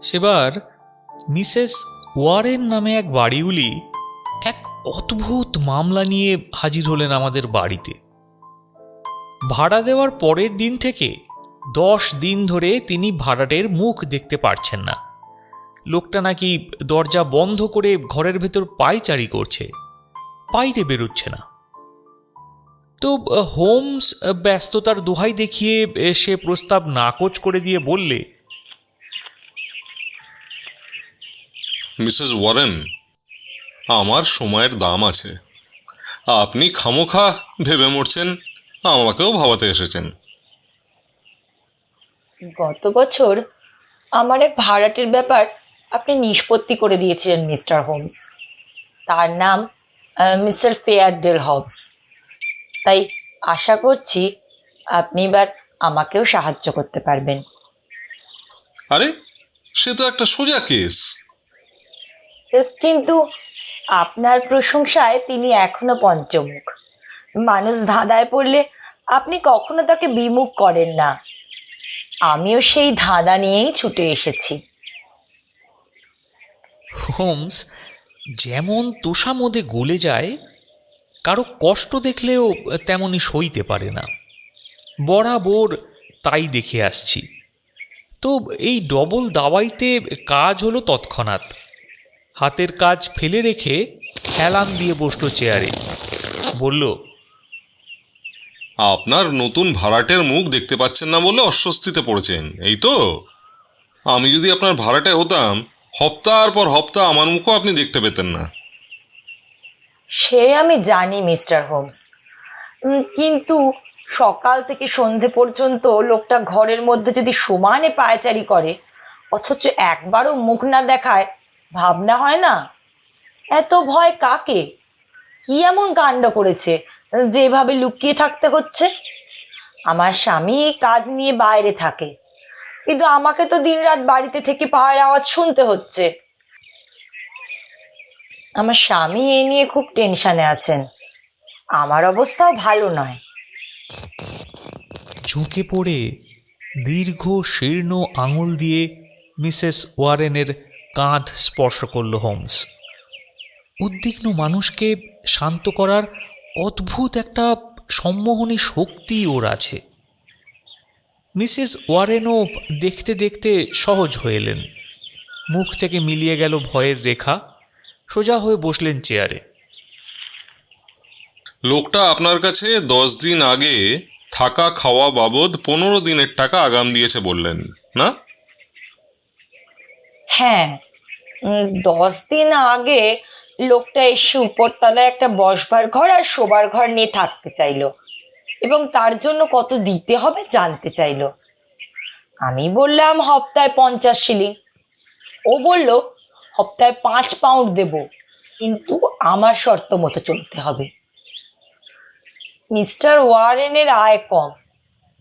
সেবার Mrs Warren নামে এক বাড়িওয়ালি এক অদ্ভুত মামলা নিয়ে হাজির হলেন আমাদের বাড়িতে। ভাড়া দেওয়ার পরের দিন থেকে 10 দিন ধরে তিনি ভাড়াটের মুখ দেখতে পারছেন না। লোকটা নাকি দরজা বন্ধ করে ঘরের ভেতর পায়চারি করছে, বাইরে বেরোচ্ছে না। তো হোমস ব্যস্ততার দোহাই দেখিয়ে সে প্রস্তাব নাকচ করে দিয়ে বললে, মিসেস ওয়ারেন, আমার সময়ের দাম আছে। আপনি খামোখা ভেবে মরছেন, আমাকেও ভাবাতে এসেছেন। গত বছর আমার এক ভাড়াটের ব্যাপার আপনি নিষ্পত্তি করে দিয়েছিলেন মিস্টার হোমস। তার নাম মিস্টার ফেয়ারডেল হোমস। তাই আশা করছি আপনি এবার আমাকেও সাহায্য করতে পারবেন। আরে, সে তো একটা সোজা কেস। কিন্তু আপনার প্রশংসায় তিনি এখনো পঞ্চমুখ। মানুষ ধাঁধায় পড়লে আপনি কখনো তাকে বিমুখ করেন না। আমিও সেই ধাঁধা নিয়েই ছুটে এসেছি। হোমস যেমন তোষামোদে গলে যায়, কারো কষ্ট দেখলেও তেমনি সইতে পারে না। বরাবর তাই দেখে আসছি। তো এই ডবল দাওয়াইতে কাজ হলো তৎক্ষণাৎ। হাতের কাজ ফেলে রেখে হেলান দিয়ে বসলো চেয়ারে, বলল, আপনার নতুন ভাড়াটের মুখ দেখতে পাচ্ছেন না বলে অস্বস্তিতে পড়েছেন, এই তো? আমি যদি আপনার ভাড়াটে হতাম, হপ্তার পর হপ্তাহ আমার মুখও আপনি দেখতে পেতেন না। সে আমি জানি মিস্টার হোমস, কিন্তু সকাল থেকে সন্ধে পর্যন্ত লোকটা ঘরের মধ্যে যদি সমানে পায়চারি করে অথচ একবারও মুখ না দেখায়, ভাবনা হয় না? এত ভয় কাকে? কি এমন কাণ্ড করেছে যেভাবে লুকিয়ে থাকতে হচ্ছে? আমার স্বামী কাজ নিয়ে বাইরে থাকে, কিন্তু আমাকে তো দিনরাত বাড়িতে থেকে পায়ের আওয়াজ শুনতে হচ্ছে। আমার স্বামী এ নিয়ে খুব টেনশনে আছেন। আমার অবস্থাও ভালো নয়। ঝুঁকে পড়ে দীর্ঘ শীর্ণ আঙুল দিয়ে মিসেস ওয়ারেনের কাঁধ স্পর্শ করল হোমস। উদ্বিগ্ন মানুষকে শান্ত করার অদ্ভুত একটা সম্মোহনী শক্তি ওর আছে। মিসেস ওয়ারেনও দেখতে দেখতে সহজ হয়ে এলেন। মুখ থেকে মিলিয়ে গেল ভয়ের রেখা। সোজা হয়ে বসলেন চেয়ারে। লোকটা আপনার কাছে 10 দিন আগে থাকা খাওয়া বাবদ 15 দিনের টাকা আগাম দিয়েছে বললেন না? হ্যাঁ, 10 দিন আগে লোকটা এসে উপরতলায় একটা বসবার ঘর আর শোবার ঘর নিয়ে থাকতে চাইলো এবং তার জন্য কত দিতে হবে জানতে চাইলো। আমি বললাম হপ্তায় 50 শিলিং। ও বলল হপ্তায় 5 পাউন্ড দেব, কিন্তু আমার শর্ত মতো চলতে হবে। মিস্টার ওয়ারেনের আয় কম,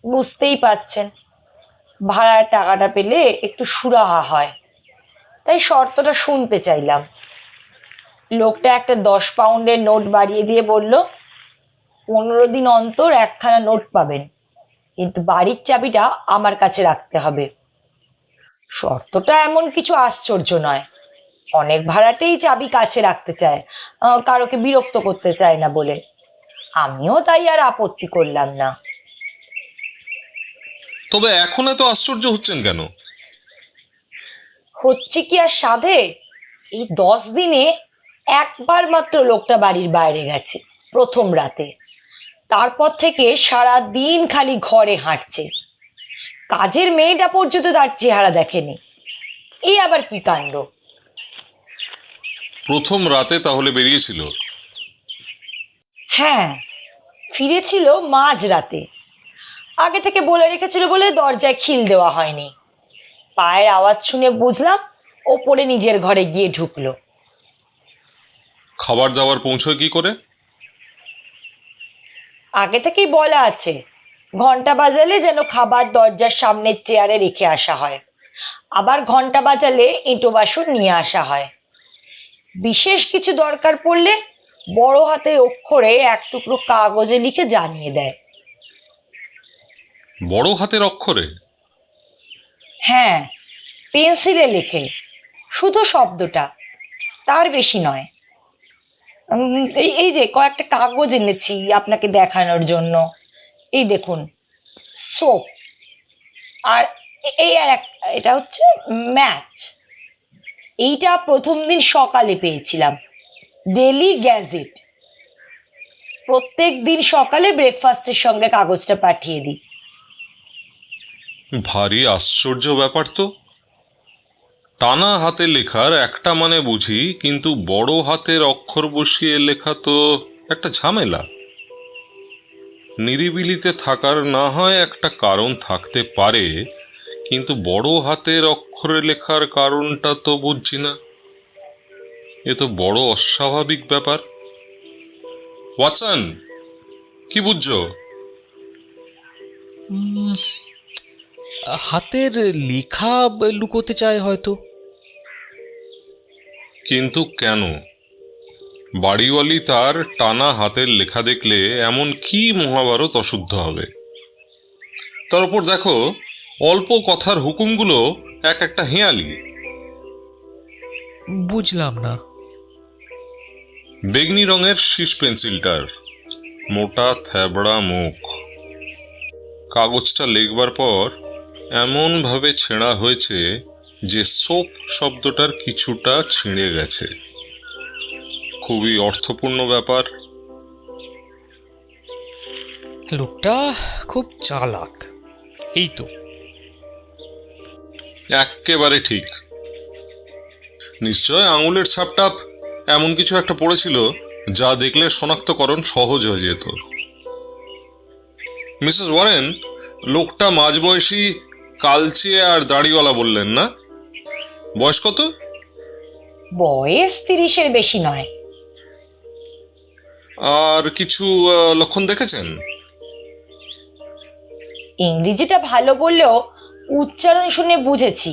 বুঝতেই পাচ্ছেন। ভাড়ার টাকাটা পেলে একটু সুরাহা হয়, তাই শর্তটা শুনতে চাইলাম। লোকটা একটা 10 পাউন্ডের নোট বাড়িয়ে দিয়ে বলল, 15 দিন অন্তর একখানা নোট পাবেন, কিন্তু বাড়ির চাবিটা আমার কাছে রাখতে হবে। শর্তটা এমন কিছু আশ্চর্য নয়, অনেক ভাড়াটেই চাবি কাছে রাখতে চায়, কারোকে বিরক্ত করতে চায় না বলে। আমিও তাই আর আপত্তি করলাম না। তবে এখন এত আশ্চর্য হচ্ছেন কেন? হচ্ছে কি আর সাধে, এই 10 দিনে একবার মাত্র লোকটা বাড়ির বাইরে গেছে, প্রথম রাতে। তারপর থেকে সারা দিন খালি ঘরে হাঁটছে। কাজের মেয়েটা পর্যন্ত তার চেহারা দেখেনি। এই আবার কি কাণ্ড! প্রথম রাতে তাহলে বেরিয়েছিল? হ্যাঁ, ফিরেছিল মাঝরাতে। আগে থেকে বলে রেখেছিল বলে দরজায় খিল দেওয়া হয়নি। পায়ের আওয়াজ শুনে বুঝলাম ওপরে নিজের ঘরে গিয়ে ঢুকলো। খাবার দাবার পৌঁছয় কি করে? আগে থেকেই বলা আছে, ঘন্টা বাজালে যেন খাবার দরজার সামনের চেয়ারে রেখে আসা হয়, আবার ঘন্টা বাজালে এঁটো বাসন নিয়ে আসা হয়। বিশেষ কিছু দরকার পড়লে বড় হাতে অক্ষরে এক টুকরো কাগজে লিখে জানিয়ে দেয়। বড় হাতের অক্ষরে? হ্যাঁ, পেন্সিলে লেখে, শুধু শব্দটা, তার বেশি নয়। এই যে কয়েকটা কাগজ এনেছি আপনাকে দেখানোর জন্য। এই দেখুন, সোপ, আর এই আর এটা হচ্ছে ম্যাচ। এইটা প্রথম দিন সকালে পেয়েছিলাম, ডেলি গ্যাজেট। প্রত্যেক দিন সকালে ব্রেকফাস্টের সঙ্গে কাগজটা পাঠিয়ে দিই। ভারী আশ্চর্য ব্যাপার তো। টানা হাতে লেখার একটা মানে বুঝি, কিন্তু বড় হাতের অক্ষর বসিয়ে লেখা তো একটা ঝামেলা। নিরিবিলিতে থাকার না হয় একটা কারণ থাকতে পারে, কিন্তু বড় হাতের অক্ষরে লেখার কারণটা তো বুঝছি না। এ তো বড় অস্বাভাবিক ব্যাপার। ওয়াটসন, কি বুঝছো? উম, হাতের লেখা লুকোতে চায় হয়তো। কিন্তু কেন? বাড়িওয়ালি তার টানা হাতের লেখা দেখলে এমন কি মহাভারত অশুদ্ধ হবে? তার উপর দেখো, অল্প কথার হুকুমগুলো এক একটা হেঁয়ালি। বুঝলাম না। বেগনি রঙের শীষ পেন্সিলটার, মোটা থ্যাবড়া মুখ। কাগজটা লেখবার পর এমন ভাবে ছেঁড়া হয়েছে যে সোপ শব্দটার কিছুটা ছিঁড়ে গেছে। খুবই অর্থপূর্ণ ব্যাপার। লোকটা খুব চালাক, এই তো। এক্কেবারে ঠিক। নিশ্চয় আঙুলের ছাপটাপ এমন কিছু একটা পড়েছিল যা দেখলে শনাক্তকরণ সহজ হয়ে যেত। মিসেস ওয়ারেন, লোকটা মাঝবয়সী, কালচে আর দাড়িওয়ালা বললেন না? বয়স কত? বয়স 30-এর বেশি নয়। আর কিছু লক্ষণ দেখেছেন? ইংরেজিটা ভালো বললেও উচ্চারণ শুনে বুঝেছি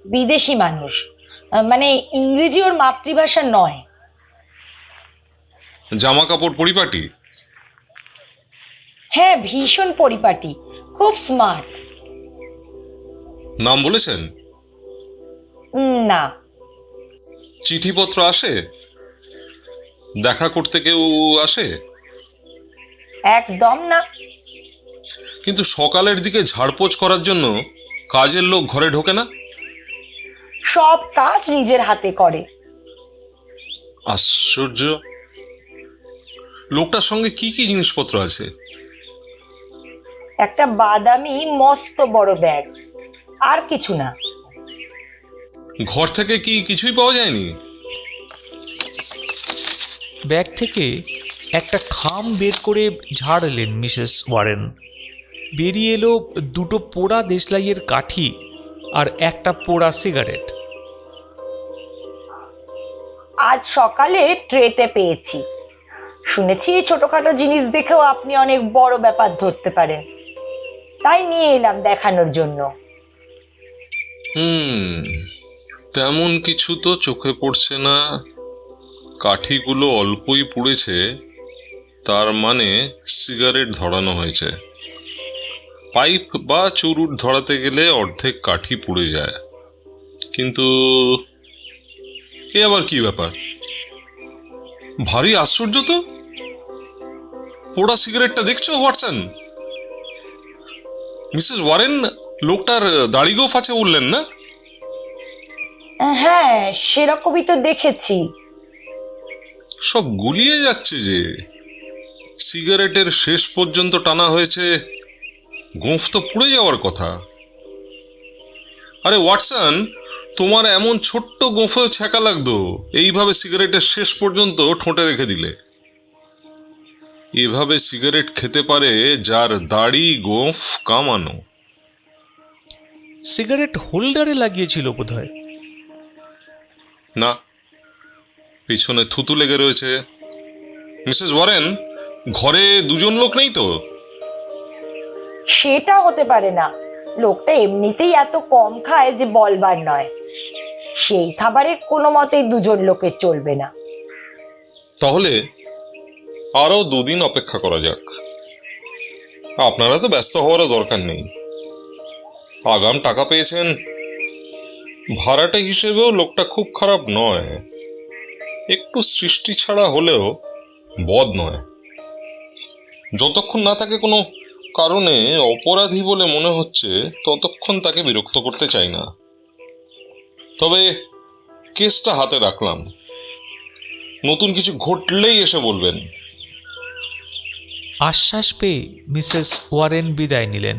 বিদেশি মানুষ, মানে ইংরেজি ওর মাতৃভাষা নয়। জামা কাপড় পরিপাটি? হ্যাঁ, ভীষণ পরিপাটি, খুব স্মার্ট। নাম বলেছেন? না। চিঠিপত্র আসে? দেখা করতে কেউ আসে? একদম না। কিন্তু সকালের দিকে ঝাড়পোছ করার জন্য কাজের লোক ঘরে ঢোকে না? সব কাজ নিজের হাতে করে। আশ্চর্য। লোকটার সঙ্গে কি কি জিনিসপত্র আছে? একটা বাদামি মস্ত বড় ব্যাগ, আর কিছু না। ঘর থেকে কি কিছুই পাওয়া যায়নি? ব্যাগ থেকে একটা খাম বের করে ঝাড়লেন মিসেস ওয়ারেন। বেরিয়ে এলো দুটো পোড়া দেশলাইয়ের কাঠি আর একটা পোড়া সিগারেট। আজ সকালে ট্রেতে পেয়েছি। শুনেছি ছোটখাটো জিনিস দেখেও আপনি অনেক বড় ব্যাপার ধরতে পারেন, তাই নিয়ে এলাম দেখানোর জন্য। তেমন কিছু তো চোখে পড়ছে না। কাঠিগুলো অল্পই পুড়েছে, তার মানে সিগারেট ধরানো হয়েছে। পাইপ বা চুরুট ধরাতে গেলে অর্ধেক কাঠি পুড়ে যায়। কিন্তু এ আবার কি ব্যাপার? ভারী আশ্চর্য তো। পোড়া সিগারেটটা দেখছো ওয়াটসন? মিসেস ওয়ারেন, লোকটার দাড়ি গোঁফ আছে বললেন না? হ্যাঁ, সেরকমই তো দেখেছি। সব গুলিয়ে যাচ্ছে যে। সিগারেটের শেষ পর্যন্ত টানা হয়েছে, গোঁফ তো পুড়ে যাওয়ার কথা। আরে ওয়াটসন, তোমার এমন ছোট্ট গোঁফেও ছ্যাঁকা লাগতো এইভাবে সিগারেটের শেষ পর্যন্ত ঠোঁটে রেখে দিলে। এভাবে সিগারেট খেতে পারে যার দাড়ি গোঁফ কামানো। সিগারেট হোল্ডারে লাগিয়েছিল বোধহয়। না, পিছনে থুতু লেগে রয়েছে। মিসেস ওয়ারেন, ঘরে দুজন লোক নেই তো? সেটা হতে পারে না। লোকটা এমনিতেই এত কম খায় যে বলবার নয়। সেই খাবারে কোনো মতেই দুজন লোকের চলবে না। তাহলে আরো দুদিন অপেক্ষা করা যাক। আপনারা তো ব্যস্ত হওয়ারও দরকার নেই। আগাম টাকা পেয়েছেন, ভাড়াটে হিসেবেও লোকটা খুব খারাপ নয়, একটু সৃষ্টি ছাড়া হলেও বদ নয়। যতক্ষণ না তাকে কোনো কারণে অপরাধী বলে মনে হচ্ছে ততক্ষণ তাকে বিরক্ত করতে চাই না। তবে কেসটা হাতে রাখলাম, নতুন কিছু ঘটলেই এসে বলবেন। আশ্বাস পেয়ে মিসেস ওয়ারেন বিদায় নিলেন।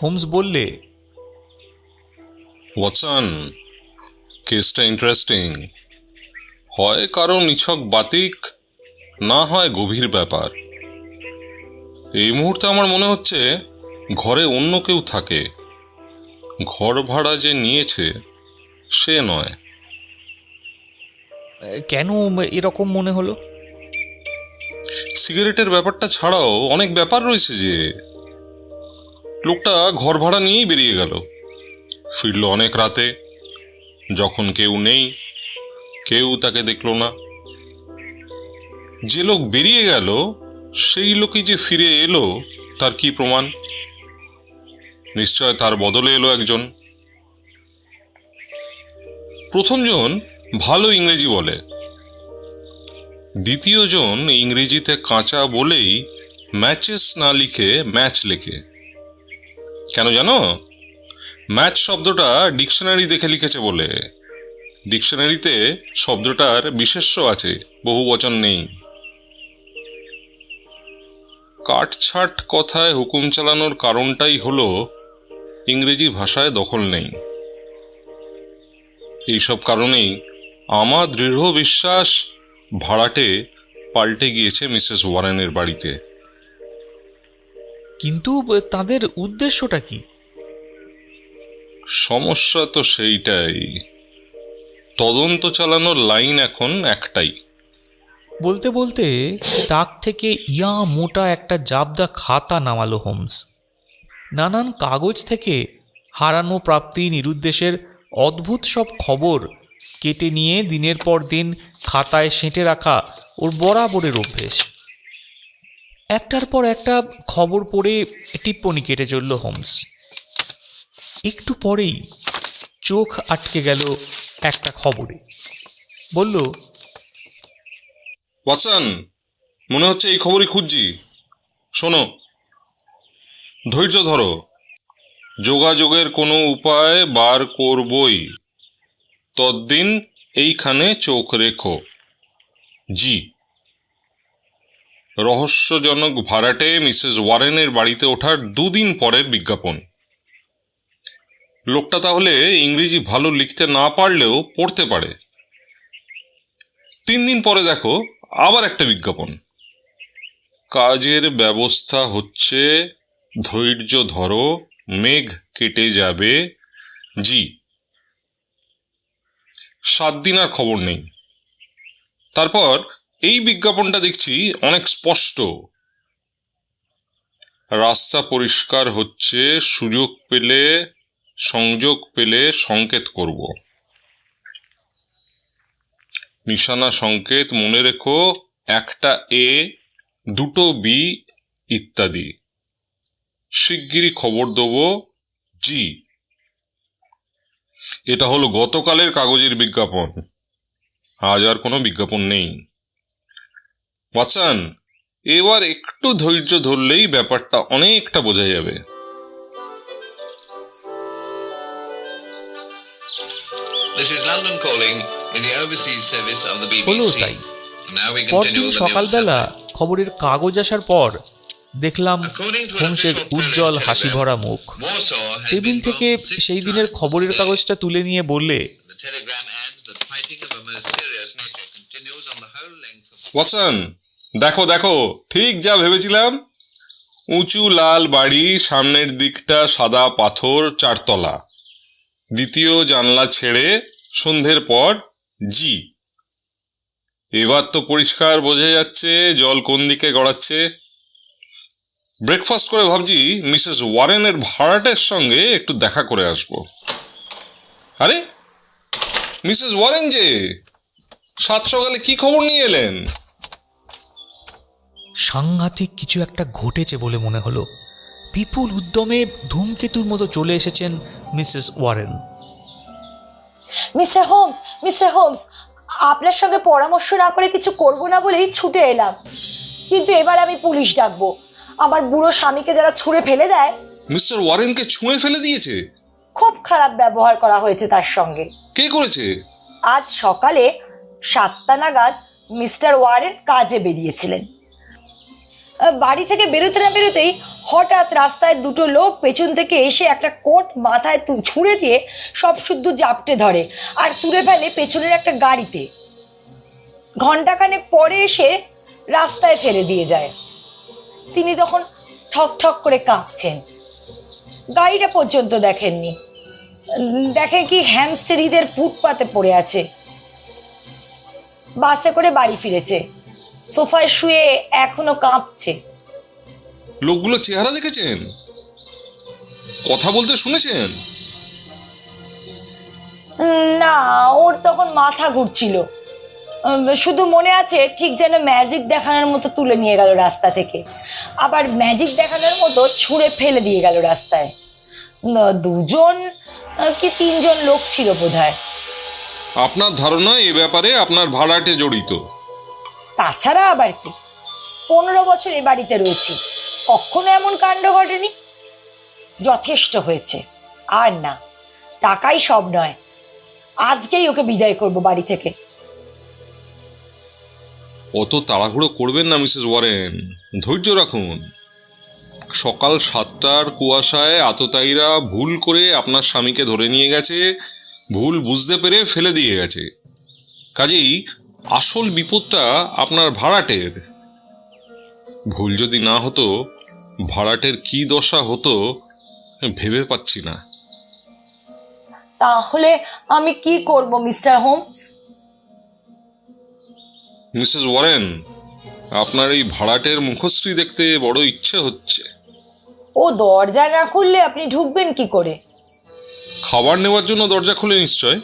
হোমস বললে, ওয়াটসন, কেসটা ইন্টারেস্টিং। হয় কারো নিছক বাতিক, না হয় গভীর ব্যাপার। এই মুহূর্তে আমার মনে হচ্ছে ঘরে অন্য কেউ থাকে, ঘর ভাড়া যে নিয়েছে সে নয়। কেন এরকম মনে হলো? সিগারেটের ব্যাপারটা ছাড়াও অনেক ব্যাপার রয়েছে যে। লোকটা ঘর ভাড়া নিয়েই বেরিয়ে গেল, ফিরল অনেক রাতে, যখন কেউ নেই, কেউ তাকে দেখল না। যে লোক বেরিয়ে গেল সেই লোকই যে ফিরে এলো তার কি প্রমাণ? নিশ্চয় তার বদলে এলো একজন। প্রথমজন ভালো ইংরেজি বলে, দ্বিতীয়জন ইংরেজিতে কাঁচা বলেই ম্যাচেস না লিখে ম্যাচ লেখে। কেন জানো? ম্যাচ শব্দটা ডিকশনারি দেখে লিখেছে বলে। ডিকশনারিতে শব্দটার বিশেষ্য আছে, বহুবচন নেই। কাটছাট কথায় হুকুম চালানোর কারণটাই হলো ইংরেজি ভাষায় দখল নেই। এইসব কারণেই আমার দৃঢ় বিশ্বাস ভাড়াটে পাল্টে গিয়েছে মিসেস ওয়ারেনের বাড়িতে। কিন্তু তাদের উদ্দেশ্যটা কি? সমস্যা তো সেইটাই। তদন্ত চালানোর লাইন এখন একটাই। বলতে বলতে তাক থেকে ইয়া মোটা একটা জাবদা খাতা নামালো হোমস। নানান কাগজ থেকে হারানো প্রাপ্তি নিরুদ্দেশের অদ্ভুত সব খবর কেটে নিয়ে দিনের পর দিন খাতায় সেঁটে রাখা ওর বরাবরের অভ্যেস। একটার পর একটা খবর পড়ে টিপ্পনি কেটে চলল হোমস। একটু পরেই চোখ আটকে গেল একটা খবরে। বলল, ওয়াটসন, মনে হচ্ছে এই খবরই খুঁজছি। শোনো, ধৈর্য ধরো, যোগাযোগের কোনো উপায় বার করবই, ততদিন এইখানে চোখ রেখো। জি। রহস্যজনক ভাড়াটে মিসেস ওয়ারেনের বাড়িতে ওঠার 2 দিন পরের বিজ্ঞাপন। লোকটা তাহলে ইংরেজি ভালো লিখতে না পারলেও পড়তে পারে। 3 দিন পরে দেখো আবার একটা বিজ্ঞাপন। কাজের ব্যবস্থা হচ্ছে, ধৈর্য ধরো, মেঘ কেটে যাবে। জি। 7 দিন আর খবর নেই। তারপর এই বিজ্ঞাপনটা দেখছি অনেক স্পষ্ট। রাস্তা পরিষ্কার হচ্ছে, সুযোগ পেলে, সংযোগ পেলে সংকেত করব। নিশানা সংকেত মনে রেখো, একটা এ, 2টো বি ইত্যাদি। শিগগিরই খবর দেবো। জি। এটা হলো গতকালের কাগজের বিজ্ঞাপন, আজ আর কোনো বিজ্ঞাপন নেই। ওয়াটসন, এবার একটু ধৈর্য ধরলেই ব্যাপারটা অনেকটা বোঝা যাবে। হলো তাই। পরদিন সকালবেলা খবরের কাগজ আসার পর দেখলাম হোমসের উজ্জ্বল হাসি ভরা মুখ। টেবিল থেকে সেই দিনের খবরের কাগজটা তুলে নিয়ে বললে, ওয়াটসন, দেখো দেখো, ঠিক যা ভেবেছিলাম। উঁচু লাল বাড়ি, সামনের দিকটা সাদা পাথর, 4 তলা, দ্বিতীয় জানলা ছেড়ে, সন্ধ্যের পর। জি। এবার তো পরিষ্কার বোঝা যাচ্ছে জল কোন দিকে গড়াচ্ছে। ব্রেকফাস্ট করে ভাবছি মিসেস ওয়ারেনের ভাড়াটের সঙ্গে একটু দেখা করে আসবো। আরে, মিসেস ওয়ারেন যে! 7 সকালে কি খবর নিয়ে এলেন? সাংঘাতিক কিছু একটা ঘটেছে বলে মনে হলো। বিপুল উদ্যমে ধূমকেতুর মতো চলে এসেছেন মিসেস ওয়ারেন। মিস্টার হোমস, আপনার সঙ্গে পরামর্শ না করে কিছু করব না বলেই ছুটে এলাম, কিন্তু এবার আমি পুলিশ ডাকবো। আমার বুড়ো স্বামীকে যারা ছুঁড়ে ফেলে দেয়, মিস্টার ওয়ারেনকে ছুঁয়ে ফেলে দিয়েছে? খুব খারাপ ব্যবহার করা হয়েছে তার সঙ্গে। কে করেছে? আজ সকালে 7টা নাগাদ মিস্টার ওয়ারেন কাজে বেরিয়েছিলেন। বাড়ি থেকে বেরোতে না বেরোতেই হঠাৎ রাস্তায় দুটো লোক পেছন থেকে এসে একটা কোট মাথায় ছুঁড়ে দিয়ে সব শুদ্ধ জাপটে ধরে আর তুলে ফেলে পেছনের একটা গাড়িতে। ঘন্টাখানেক পরে এসে রাস্তায় ফেলে দিয়ে যায়। তিনি তখন ঠক ঠক করে কাঁপছেন। গাড়িটা পর্যন্ত দেখেননি, দেখেন কি হ্যামস্টার ঈদের ফুটপাতে পড়ে আছে। বাসে করে বাড়ি ফিরেছে, সোফায় শুয়ে এখনো কাঁপছে। লোকগুলো চেহারা দেখেছেন? কথা বলতে শুনেছেন? না, ওর তখন মাথা ঘুরছিল। শুধু মনে আছে ঠিক যেন ম্যাজিক দেখানোর মতো তুলে নিয়ে গেল রাস্তা থেকে, আবার ম্যাজিক দেখানোর মতো ছুঁড়ে ফেলে দিয়ে গেল রাস্তায়। 2জন কি 3জন লোক ছিল বোধহয়। আপনার ধারণা এ ব্যাপারে আপনার ভাড়াটে জড়িত? তাছাড়া আবার কি, 15 বছর এ বাড়িতে রয়েছি, কখনো এমন কাণ্ড ঘটেনি। যথেষ্ট হয়েছে, আর না, টাকাই সব নয়। আজকেই ওকে বিদায় করব বাড়ি থেকে। অত তাড়াহুড়ো করবেন না মিসেস ওয়ারেন, ধৈর্য রাখুন। সকাল 7টার কুয়াশায় আততায়ীরা ভুল করে আপনার স্বামীকে ধরে নিয়ে গেছে, ভুল বুঝতে পেরে ফেলে দিয়ে গেছে। কাজেই আসল বিপদটা আপনার ভাড়াটের। ভুল যদি না হতো, ভাড়াটের কি দশা হতো ভেবে পাচ্ছি না। তাহলে আমি কি করব মিস্টার হোমস? মিসেস ওয়ারেন, আপনার এই ভাড়াটের মুখশ্রী দেখতে বড় ইচ্ছে হচ্ছে। ও দরজা না খুললে আপনি ঢুকবেন কি করে? খাবার নেওয়ার জন্য দরজা খুলে নিশ্চয়?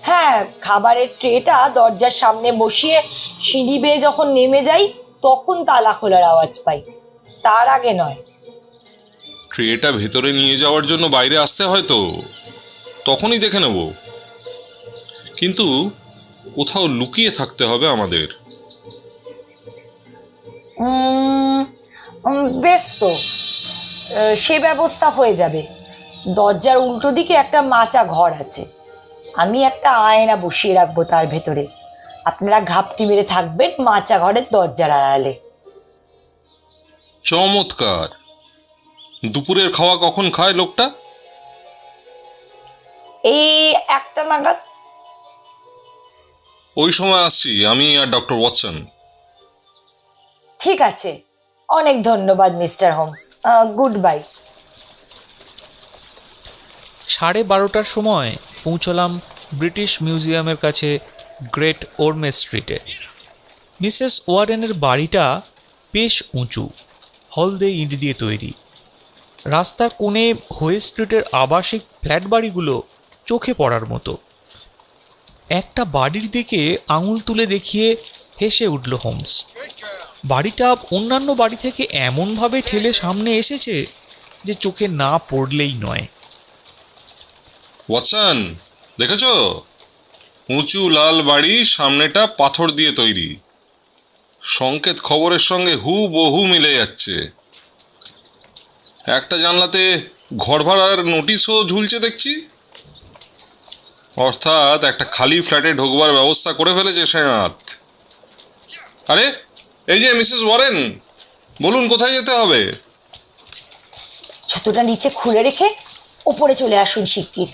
হ্যাঁ, খাবারের ট্রেটা দরজার সামনে বসিয়ে সিঁড়ি বেয়ে যখন নেমে যাই তখন তালা খোলার আওয়াজ পাই, তার আগে নয়। ট্রেটা ভেতরে নিয়ে যাওয়ার জন্য বাইরে আসতে হয় তো, তখনই দেখে নেব। কিন্তু কোথাও লুকিয়ে থাকতে হবে আমাদের। বেশ তো, সে ব্যবস্থা হয়ে যাবে। দরজার উল্টো দিকে একটা মাচা ঘর আছে, আমি একটা আয়না বসিয়ে রাখবো তার ভেতরে। আপনারা ঘাপটি মেরে থাকবেন মাচা ঘরের দরজার আড়ালে। চমৎকার। দুপুরের খাওয়া কখন খায় লোকটা? এই 1টা নাগাদ। ওই সময় আসছি আমি আর ডক্টর ওয়াটসন। ঠিক আছে, অনেক ধন্যবাদ মিস্টার হোমস, গুড বাই। 12:30টার সময় পৌঁছলাম ব্রিটিশ মিউজিয়ামের কাছে গ্রেট ওরমে স্ট্রিটে। মিসেস ওয়ারেনের বাড়িটা বেশ উঁচু, হলদে ইট দিয়ে তৈরি। রাস্তার কোণে হোয়ে স্ট্রিটের আবাসিক ফ্ল্যাট বাড়িগুলো চোখে পড়ার মতো। একটা বাড়ির দিকে আঙুল তুলে দেখিয়ে হেসে উঠল হোমস। বাড়িটা অন্যান্য বাড়ি থেকে এমনভাবে ঠেলে সামনে এসেছে যে চোখে না পড়লেই নয়। ওয়াটসন, দেখেছ? উঁচু লাল বাড়ি, সামনেটা পাথর দিয়ে তৈরি। সংকেত খবরের সঙ্গে হুবহু মিলে যাচ্ছে। একটা জানলাতে ঘর ভাড়ার নোটিশও ঝুলছে দেখছি। অর্থাৎ একটা খালি ফ্ল্যাটে ঢোকবার ব্যবস্থা করে ফেলেছে সেনাত। আরে এই যে মিসেস ওয়ারেন, বলুন কোথায় যেতে হবে? জুতোটা নিচে খুলে রেখে উপরে চলে আসুন শিগগির,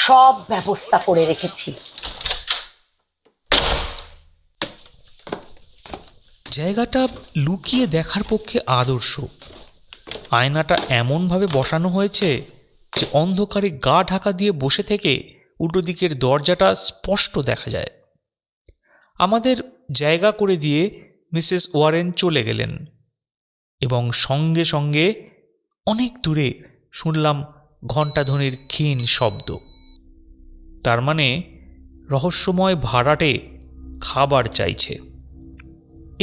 সব ব্যবস্থা করে রেখেছি। জায়গাটা লুকিয়ে দেখার পক্ষে আদর্শ। আয়নাটা এমনভাবে বসানো হয়েছে যে অন্ধকারে গা ঢাকা দিয়ে বসে থেকে উল্টো দিকের দরজাটা স্পষ্ট দেখা যায়। আমাদের জায়গা করে দিয়ে মিসেস ওয়ারেন চলে গেলেন এবং সঙ্গে সঙ্গে অনেক দূরে শুনলাম ঘণ্টাধ্বনির ক্ষীণ শব্দ। তার মানে রহস্যময় ভাড়াটে খাবার চাইছে।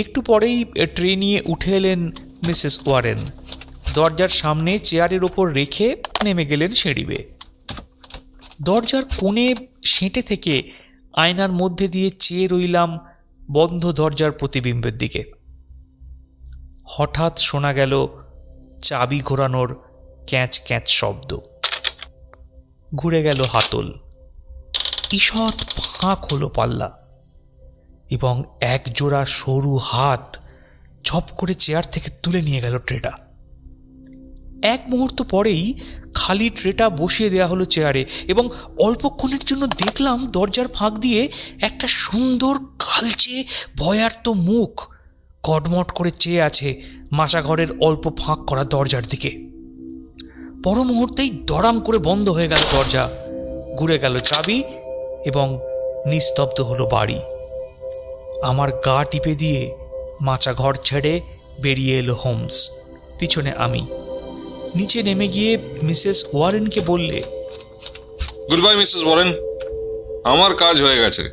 একটু পরেই ট্রে নিয়ে উঠে এলেন মিসেস ওয়ারেন। দরজার সামনে চেয়ারের ওপর রেখে নেমে গেলেন সিঁড়ি বেয়ে। দরজার কোণে সেঁটে থেকে আয়নার মধ্যে দিয়ে চেয়ে রইলাম বন্ধ দরজার প্রতিবিম্বের দিকে। হঠাৎ শোনা গেল চাবি ঘোরানোর ক্যাঁচ ক্যাঁচ শব্দ। ঘুরে গেল হাতল, ঈষৎ ফাঁক হলো পাল্লা, এবং এক জোড়া সরু হাত ঝপ করে চেয়ার থেকে তুলে নিয়ে গেল ট্রেটা। এক মুহূর্ত পরেই খালি ট্রেটা বসিয়ে দেওয়া হলো চেয়ারে, এবং অল্পক্ষণের জন্য দেখলাম দরজার ফাঁক দিয়ে একটা সুন্দর কালচে ভয়ার্ত মুখ কটমট করে চেয়ে আছে মাসাঘরের অল্প ফাঁক করা দরজার দিকে। পর মুহূর্তেই দড়াম করে বন্ধ হয়ে গেল দরজা, ঘুরে গেল চাবি, এবং নিস্তব্ধ হলো বাড়ি। আমার গা টিপে দিয়ে মাচা ঘর ছেড়ে বেরিয়ে এলো হোমস, পিছনে আমি। নিচে নেমে গিয়ে মিসেস ওয়ারেনকে বললে, গুড বাই মিসেস ওয়ারেন, আমার কাজ হয়ে গেছে,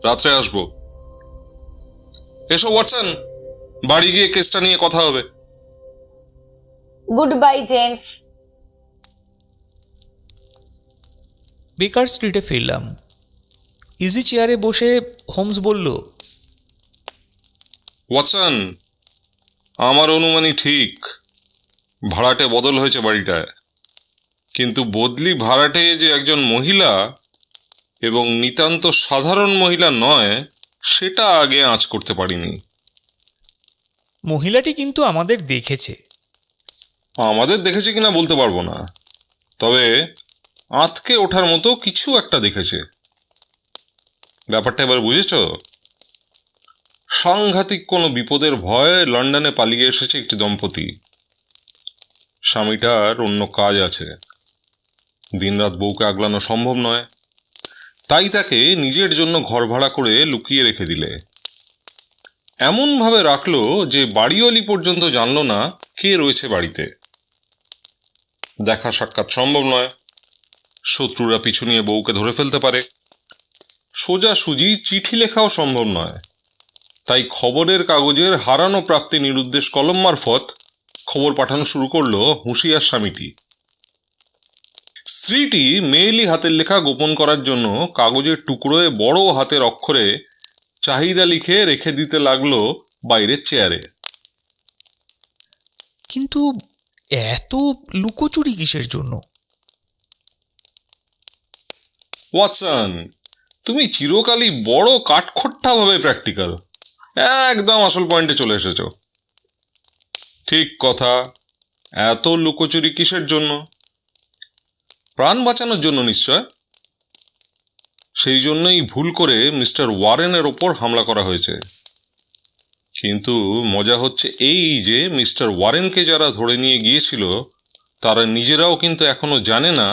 রাত্রে আসবো। এসো ওয়াটসন, বাড়ি গিয়ে কেসটা নিয়ে কথা হবে। Good bye gents. বেকার স্ট্রিটে ফিরলাম। ইজি চেয়ারে বসে হোমস বলল, ওয়াটসন, আমার অনুমানই ঠিক, ভাড়াটে বদল হয়েছে বাড়িটায়। কিন্তু বদলি ভাড়াটে যে একজন মহিলা এবং নিতান্ত সাধারণ মহিলা নয়, সেটা আগে আঁচ করতে পারিনি। মহিলাটি কিন্তু আমাদের দেখেছে। আমাদের দেখেছে কিনা বলতে পারবো না, তবে আঁতকে ওঠার মতো কিছু একটা দেখেছে। ব্যাপারটা এবার বুঝেছ? সাংঘাতিক কোনো বিপদের ভয়ে লন্ডনে পালিয়ে এসেছে একটি দম্পতি। স্বামীটার অন্য কাজ আছে, দিনরাত বউকে আগলানো সম্ভব নয়, তাই তাকে নিজের জন্য ঘর ভাড়া করে লুকিয়ে রেখে দিলে। এমনভাবে রাখলো যে বাড়িওয়ালি পর্যন্ত জানল না কে রয়েছে বাড়িতে। দেখা সাক্ষাৎ সম্ভব নয়, শত্রুরা পিছু নিয়ে বউকে ধরে ফেলতে পারে, সোজাসুজি চিঠি লেখাও সম্ভব নয়। তাই খবরের কাগজের হারানো প্রাপ্তি নিরুদ্দেশ কলম মারফত খবর পাঠানো শুরু করলো হুঁশিয়ার স্বামীটি। স্ত্রীটি মেয়েলি হাতের লেখা গোপন করার জন্য কাগজের টুকরোয় বড় হাতের অক্ষরে চাহিদা লিখে রেখে দিতে লাগলো বাইরের চেয়ারে। কিন্তু এত লুকোচুরি কিসের জন্য? ওয়াটসন, তুমি চিরকালই বড় কাঠখোট্টা ভাবে প্র্যাকটিক্যাল, একদম আসল পয়েন্টে চলে এসেছো। ঠিক কথা, এত লুকোচুরি কিসের জন্য? প্রাণ বাঁচানোর জন্য নিশ্চয়। সেই জন্যই ভুল করে মিস্টার ওয়ারেনের ওপর হামলা করা হয়েছে। কিন্তু মজা হচ্ছে এই যে মিস্টার ওয়ারেনকে যারা ধরে নিয়ে গিয়েছিল তারা নিজেরাও কিন্তু এখনো জানে না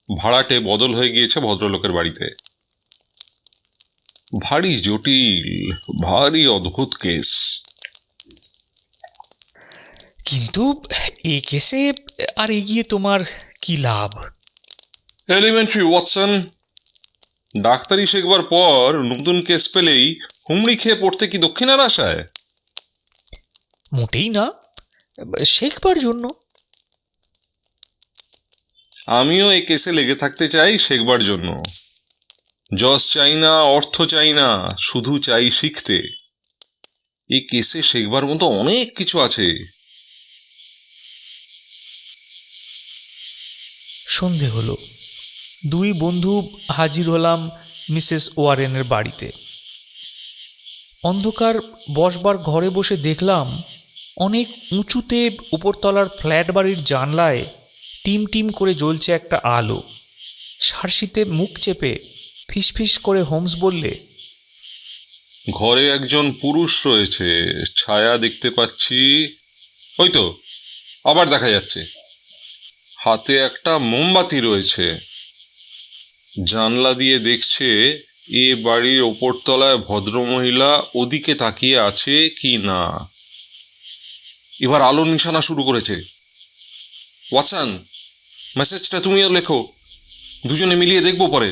ভাড়াটে বদল হয়ে গিয়েছে ভদ্রলোকের বাড়িতে। ভারী জটিল, ভারী অদ্ভুত কেস। কিন্তু এই কেসে আর এগিয়ে তোমার কি লাভ? এলিমেন্টারি ওয়াটসন, ডাক্তারি শেখবার পর নতুন কেস পেলেই হুমড়ি খেয়ে পড়তে কি দক্ষিণার আশায়? মোটেই না, শেখবার জন্য। আমিও এই কেসে লেগে থাকতে চাই শেখবার জন্য। যশ চাই না, অর্থ চাই না, শুধু চাই শিখতে। এই কেসে শেখবার মতো অনেক কিছু আছে। সন্ধে হলো, দুই বন্ধু হাজির হলাম মিসেস ওয়ারেনের বাড়িতে। অন্ধকার বসবার ঘরে বসে দেখলাম অনেক উঁচুতে উপরতলার ফ্ল্যাট বাড়ির জানলায় টিম টিম করে জ্বলছে একটা আলো। সারশিতে মুখ চেপে ফিসফিস করে হোমস বললে, ঘরে একজন পুরুষ রয়েছে, ছায়া দেখতে পাচ্ছি। ওই তো, আবার দেখা যাচ্ছে। হাতে একটা মোমবাতি রয়েছে। জানলা দিয়ে দেখছে এ বাড়ির ওপরতলায় ভদ্রমহিলা ওদিকে তাকিয়ে আছে কি না। এবার আলো নিশানা শুরু করেছে। ওয়াটসন, মেসেজটা তুমিও লেখো, দুজনে মিলিয়ে দেখবো পরে।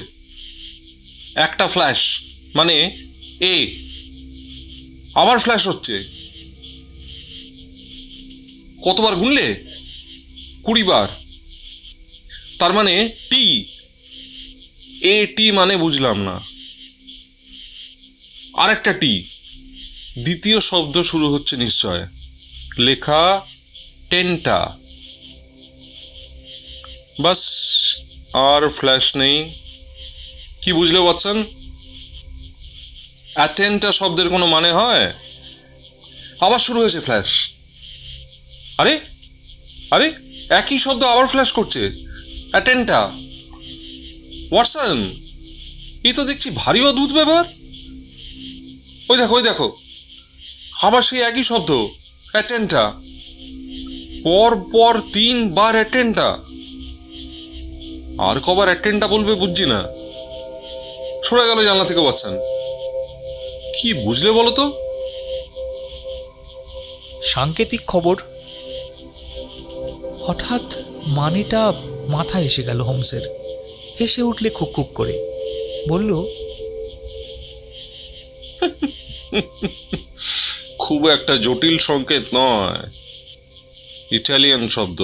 একটা ফ্ল্যাশ, মানে এ। আবার ফ্ল্যাশ হচ্ছে। কতবার গুনলে? 20 বার। তার মানে টি। এ টি মানে বুঝলাম না। আরেকটা টি, দ্বিতীয় শব্দ শুরু হচ্ছে নিশ্চয়, লেখা টেন্টা। বাস, আর ফ্ল্যাশ নেই। কি বুঝলে ওয়াটসন? অ্যাটেন্টা শব্দের কোনো মানে হয়? আবার শুরু হয়েছে ফ্ল্যাশ। আরে আরে, একই শব্দ আবার ফ্ল্যাশ করছে, অ্যাটেন্টা। ওয়াটসন, এই তো দেখছি ভারী অদ্ভুত ব্যাপার। ওই দেখো, ওই দেখো, আবার সেই একই শব্দ, অ্যাটেন্টা। পর পর 3 বার অ্যাটেন্টা। আর কবার অ্যাটেন্টা বলবে বুঝছি না। সরে গেল জানলা থেকে ওয়াটসন। কি বুঝলে বলো তো? সাংকেতিক খবর। হঠাৎ মানেটা মাথায় এসে গেল হোমসের। হেসে উঠলে খুক খুক করে বলল, খুব একটা জটিল সংকেত নয়, ইটালিয়ান শব্দ।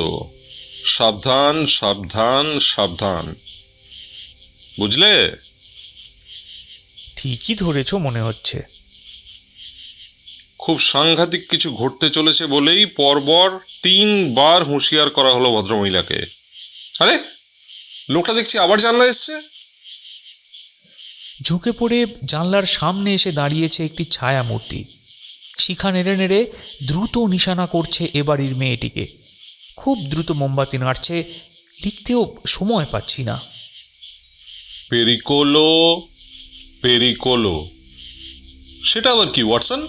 সাবধান সাবধান সাবধান, বুঝলে? ঠিকই ধরেছ মনে হচ্ছে। খুব সাংঘাতিক কিছু ঘটতে চলেছে বলেই পরপর 3 বার হুঁশিয়ার করা হলো ভদ্রমহিলাকে। আরে, লোকটা দেখছি আবার জানলা এসছে। ঝুঁকে পড়ে জানলার সামনে এসে দাঁড়িয়েছে একটি ছায়া মূর্তি। শিখা নেড়ে নেড়ে দ্রুত নিশানা করছে এ বাড়ির মেয়েটিকে। খুব দ্রুত মোমবাতি নাড়ছে, লিখতেও সময় পাচ্ছি না। পেরিকোলো পেরিকোলো, সেটা আবার কি ওয়াটসন?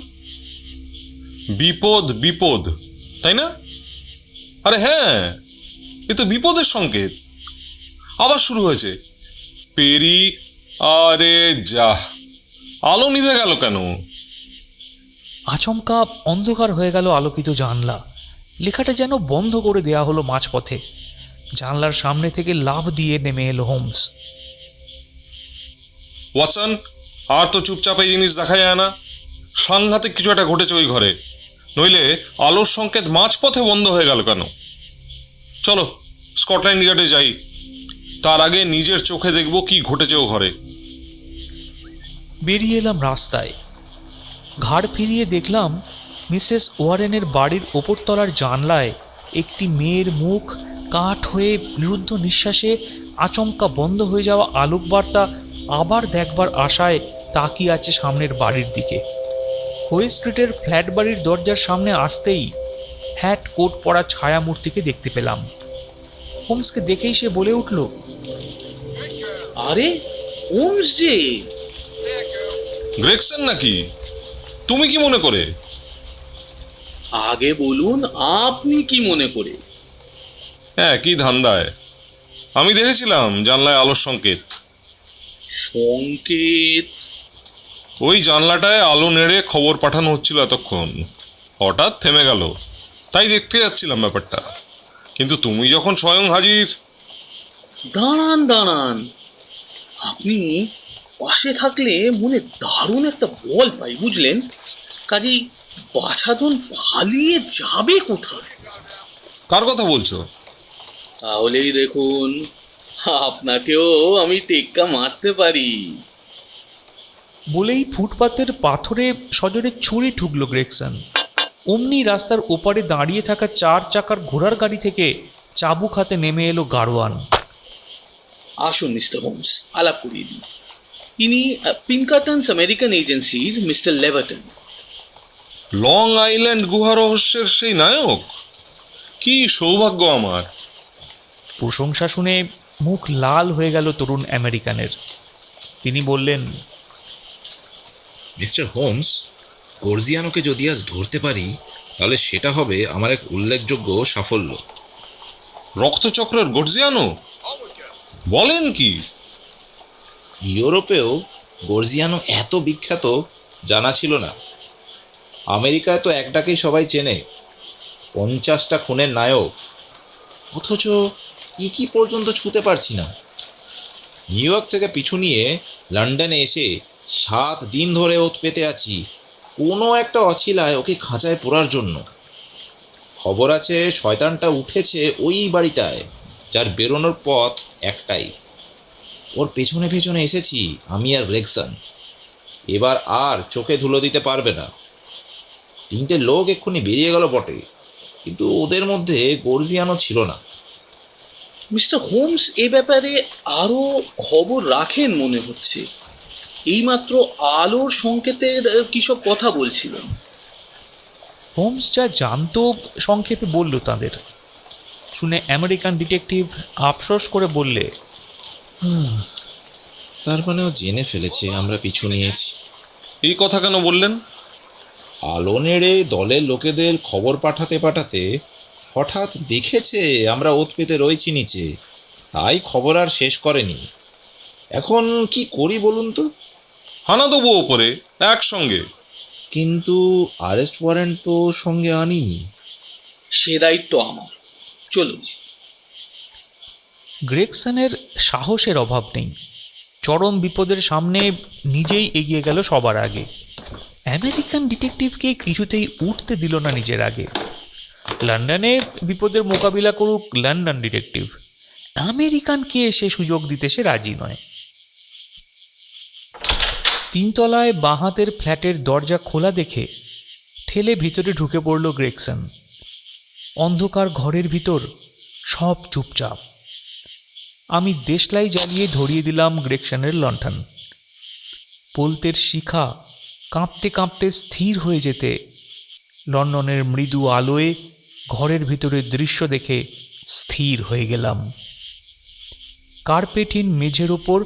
বিপদ বিপদ, তাই না? আরে হ্যাঁ, এ তো বিপদের সংকেত। আবার শুরু হয়েছে পেরি। আরে যাহ, আলো নিভে গেল কেন? আচমকা অন্ধকার হয়ে গেল আলোকিত জানলা। লেখাটা যেন বন্ধ করে দেয়া হলো মাঝপথে। জানলার সামনে থেকে লাফ দিয়ে নেমে এলো হোমস। ওয়াটসন, আর তো চুপচাপ এই জিনিস দেখা যায় না। সাংঘাতিক কিছু একটা ঘটেছে ওই ঘরে, নইলে আলোর সংকেত মাঝপথে বন্ধ হয়ে গেল কেন? চলো স্কটল্যান্ড ইয়ার্ডে যাই, তার আগে নিজের চোখে দেখব কি ঘটেছে ও ঘরে। বেরিয়ে এলাম রাস্তায়। ঘাড় ফিরিয়ে দেখলাম মিসেস ওয়ারেনের বাড়ির ওপরতলার জানলায় একটি মেয়ের মুখ কাঠ হয়ে নিরুদ্ধ নিঃশ্বাসে আচমকা বন্ধ হয়ে যাওয়া আলোকবার্তা আবার দেখবার আশায় তাকিয়ে আছে সামনের বাড়ির দিকে। হোই স্ট্রিটের ফ্ল্যাট বাড়ির দরজার সামনে আসতেই হ্যাট কোট পরা ছায়ামূর্তিকে দেখতে পেলাম। হোমসকে দেখেই সে বলে উঠল, আরে হোমস যে! গ্রেগসন নাকি? তুমি কি মনে করে? আগে বলুন, আপনি কি মনে করে? হ্যাঁ, কি ধান্দায়? আমি দেখেছিলাম জানলায় আলোর সংকেত। সংকেত? ওই জানলাটায় আলো নেড়ে খবর পাঠানো হচ্ছিল এতক্ষণ, হঠাৎ থেমে গেল, তাই দেখতে যাচ্ছিলাম ব্যাপারটা। কিন্তু তুমি যখন স্বয়ং হাজির। দাঁড়ান দাঁড়ান, আপনি পাশে থাকলে মনে দারুণ একটা বল পাই, বুঝলেন? কাজেই বাছাধন পালিয়ে যাবে কোথায়? কার কথা বলছো? তাহলেই দেখুন, আপনাকেও আমি টেক্কা মারতে পারি। বলেই ফুটপাতের পাথরে সজোরে ছুরি ঠুকল গ্রেগসন। অমনি রাস্তার ওপারে দাঁড়িয়ে থাকা 4 চাকার ঘোড়ার গাড়ি থেকে চাবুক হাতে নেমে এলো গাড়োয়ান। আসুন মিস্টার হোমস, আলাপ করিয়ে দিন। ইনি পিনকাটনস আমেরিকান এজেন্সির মিস্টার লেভারটন। লং আইল্যান্ড গুহা রহস্যের সেই নায়ক? কি সৌভাগ্য আমার! প্রশংসা শুনে মুখ লাল হয়ে গেল তরুণ আমেরিকানের। তিনি বললেন, মিস্টার হোমস, গর্জিয়ানোকে যদি আজ ধরতে পারি তাহলে সেটা হবে আমার এক উল্লেখযোগ্য সাফল্য। রক্তচক্রের গর্জিয়ানো? বলেন কি? ইউরোপেও গর্জিয়ানো এত বিখ্যাত জানা ছিল না। আমেরিকায় তো এক ডাকেই সবাই চেনে, 50টা খুনের নায়ক। অথচ কি পর্যন্ত ছুঁতে পারছি না। নিউ ইয়র্ক থেকে পিছু নিয়ে লন্ডনে এসে 7 দিন ধরে ওত পেতে আছি কোনো একটা অছিলায় ওকে খাঁচায় পড়ার জন্য। খবর আছে শয়তানটা উঠেছে ওই বাড়িটায়, যার বেরোনোর পথ একটাই, ওর পেছনে পেছনে এসেছি আমি আর গ্রেগসন। এবার আর চোখে ধুলো দিতে পারবে না। 3টে লোক এক্ষুনি বেরিয়ে গেল বটে, কিন্তু ওদের মধ্যে গর্জিয়ানো ছিল না। মিস্টার হোমস এ ব্যাপারে আরও খবর রাখেন মনে হচ্ছে। এইমাত্র আলোর সংকেতের কিসব কথা বলছিলেন। হোমস যা জানতো সংক্ষেপে বলল তাদের। শুনে আমেরিকান ডিটেকটিভ আফসোস করে বললে, তার মানে ও জেনে ফেলেছে আমরা পিছু নিয়েছি। এই কথা কেন বললেন? আলো নেড়ে দলের লোকেদের খবর পাঠাতে পাঠাতে হঠাৎ দেখেছে আমরা ওত পেতে রয়েছি নিচে, তাই খবর আর শেষ করেনি। এখন কি করি বলুন তো? হানা দেবো ওপরে একসঙ্গে। কিন্তু আরেস্ট ওয়ারেন্ট তো সঙ্গে আনিনি। সে দায়িত্ব আমার। চলুন। গ্রেগসনের সাহসের অভাব নেই। চরম বিপদের সামনে নিজেই এগিয়ে গেল সবার আগে। আমেরিকান ডিটেকটিভকে কিছুতেই উঠতে দিল না নিজের আগে। লন্ডনে বিপদের মোকাবিলা করুক লন্ডন ডিটেকটিভ, আমেরিকানকে সে সুযোগ দিতে সে রাজি নয়। 3তলায় বাঁ হাতের ফ্ল্যাটের দরজা খোলা দেখে ঠেলে ভিতরে ঢুকে পড়ল গ্রেগসন। অন্ধকার ঘরের ভিতর সব চুপচাপ। আমি দেশলাই জ্বালিয়ে ধরিয়ে দিলাম গ্রেগসনের লণ্ঠন। পোলতের শিখা কাঁপতে কাঁপতে স্থির হয়ে যেতে লন্ডনের মৃদু আলোয় ঘরের ভিতরের দৃশ্য দেখে স্থির হয়ে গেলাম। কার্পেটিন মেঝের ওপর